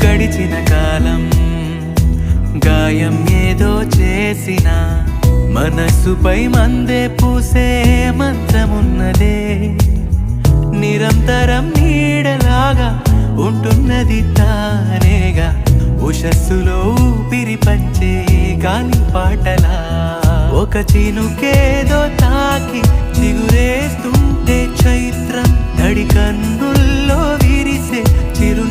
గడిచిన కాలం గాయం ఏదో చేసిన మనసుపై మందే పూసే మంత్రమున్నదే నిరంతరం నీడలాగా ఉంటున్నది తానేగా ఉషస్సులో ఊపిరి పంచే గాలి పాటలా ఒక చినుకేదో తాకి చిగురేస్తుంటే చైత్రం తడి కన్నుల్లో విరిసే చిరు